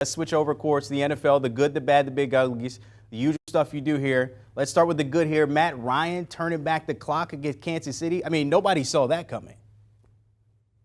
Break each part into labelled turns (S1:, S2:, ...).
S1: Let's switch over, of course, to the NFL, the good, the bad, the big uglies, the usual stuff you do here. Let's start with the good here. Matt Ryan turning back the clock against Kansas City. I mean, nobody saw that coming.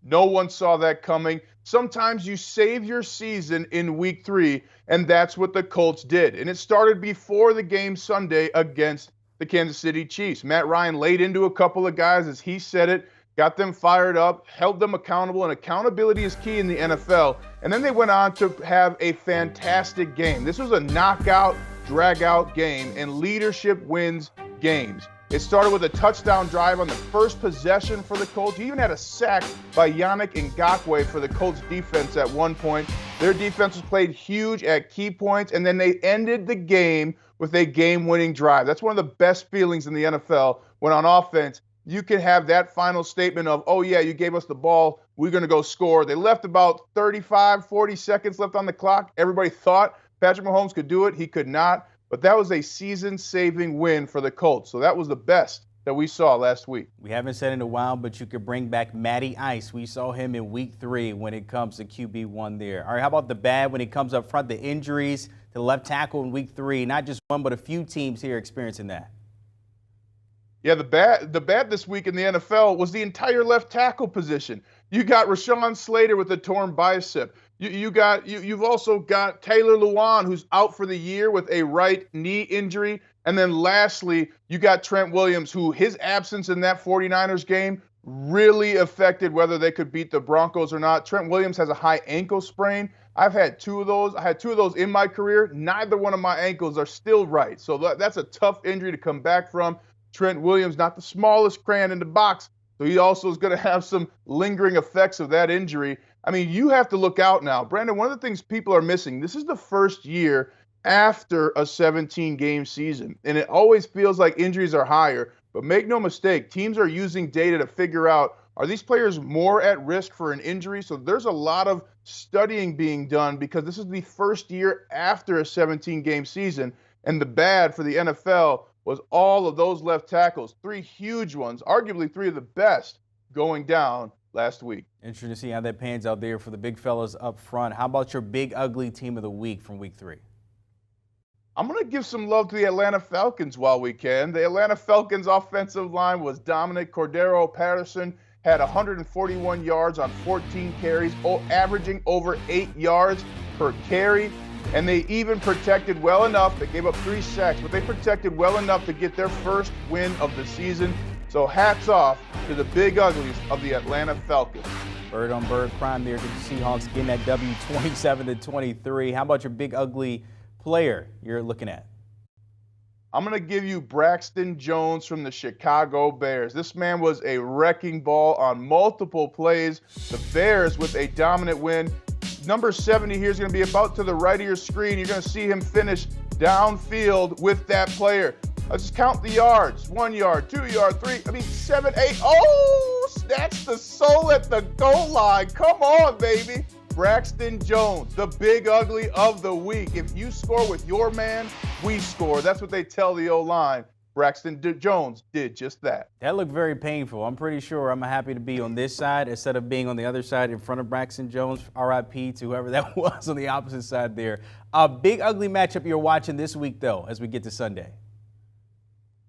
S2: No one saw that coming. Sometimes you save your season in week 3, and that's what the Colts did. And it started before the game Sunday against the Kansas City Chiefs. Matt Ryan laid into a couple of guys, as he said it, got them fired up, held them accountable, and accountability is key in the NFL. And then they went on to have a fantastic game. This was a knockout, drag-out game, and leadership wins games. It started with a touchdown drive on the first possession for the Colts. You even had a sack by Yannick Ngakoue for the Colts defense at one point. Their defense was played huge at key points, and then they ended the game with a game-winning drive. That's one of the best feelings in the NFL when on offense you can have that final statement of, oh yeah, you gave us the ball, we're going to go score. They left about 35, 40 seconds left on the clock. Everybody thought Patrick Mahomes could do it. He could not. But that was a season-saving win for the Colts. So that was the best that we saw last week.
S1: We haven't said in a while, but you could bring back Matty Ice. We saw him in week 3 when it comes to QB1 there. All right, how about the bad when it comes up front, the injuries to the left tackle in week 3? Not just one, but a few teams here experiencing that.
S2: Yeah, the bad this week in the NFL was the entire left tackle position. You got Rashawn Slater with a torn bicep. You've also got Taylor Lewan, who's out for the year with a right knee injury. And then lastly, you got Trent Williams, who his absence in that 49ers game really affected whether they could beat the Broncos or not. Trent Williams has a high ankle sprain. I've had 2 of those. I had 2 of those in my career. Neither one of my ankles are still right. So that's a tough injury to come back from. Trent Williams, not the smallest crayon in the box, so he also is going to have some lingering effects of that injury. I mean, you have to look out now. Brandon, one of the things people are missing, this is the first year after a 17-game season, and it always feels like injuries are higher. But make no mistake, teams are using data to figure out, are these players more at risk for an injury? So there's a lot of studying being done because this is the first year after a 17-game season. And the bad for the NFL was all of those left tackles, 3 huge ones, arguably 3 of the best, going down last week.
S1: Interesting to see how that pans out there for the big fellas up front. How about your big ugly team of the week from week 3?
S2: I'm going to give some love to the Atlanta Falcons while we can. The Atlanta Falcons offensive line was dominant. Cordero Patterson had 141 yards on 14 carries, averaging over 8 yards per carry. And they even protected well enough. They gave up 3 sacks, but they protected well enough to get their first win of the season. So hats off to the big uglies of the Atlanta Falcons.
S1: Bird on bird crime there to the Seahawks getting that W 27-23. How about your big ugly player you're looking at?
S2: I'm going to give you Braxton Jones from the Chicago Bears. This man was a wrecking ball on multiple plays. The Bears with a dominant win. Number 70 here is going to be about to the right of your screen. You're going to see him finish downfield with that player. Let's just count the yards. 1 yard, 2 yard, 3, 7, 8. Oh, snatch the soul at the goal line. Come on, baby. Braxton Jones, the big ugly of the week. If you score with your man, we score. That's what they tell the O-line. Braxton Jones did just that.
S1: That looked very painful. I'm pretty sure I'm happy to be on this side instead of being on the other side in front of Braxton Jones. RIP to whoever that was on the opposite side there. A big ugly matchup you're watching this week, though, as we get to Sunday.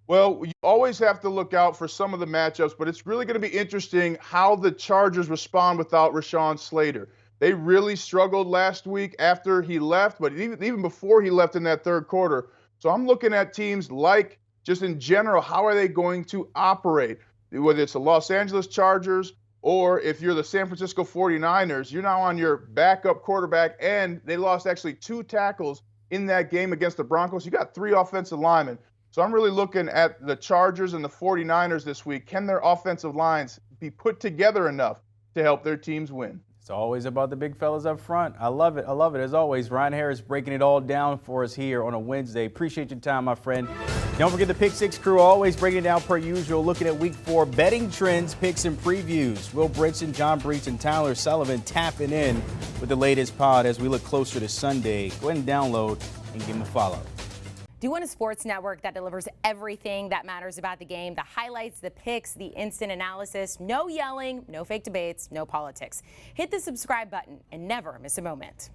S2: Well, you always have to look out for some of the matchups, but it's really going to be interesting how the Chargers respond without Rashawn Slater. They really struggled last week after he left, but even before he left in that third quarter. So I'm looking at teams like, just in general, how are they going to operate? Whether it's the Los Angeles Chargers or if you're the San Francisco 49ers, you're now on your backup quarterback, and they lost actually 2 tackles in that game against the Broncos. You got 3 offensive linemen. So I'm really looking at the Chargers and the 49ers this week. Can their offensive lines be put together enough to help their teams win?
S1: It's always about the big fellas up front. I love it. I love it. As always, Ryan Harris breaking it all down for us here on a Wednesday. Appreciate your time, my friend. Don't forget the Pick 6 crew, always breaking it down per usual, looking at week 4 betting trends, picks, and previews. Will Brinson, John Breach, and Tyler Sullivan tapping in with the latest pod as we look closer to Sunday. Go ahead and download and give them a follow.
S3: Do you want a sports network that delivers everything that matters about the game? The highlights, the picks, the instant analysis, no yelling, no fake debates, no politics. Hit the subscribe button and never miss a moment.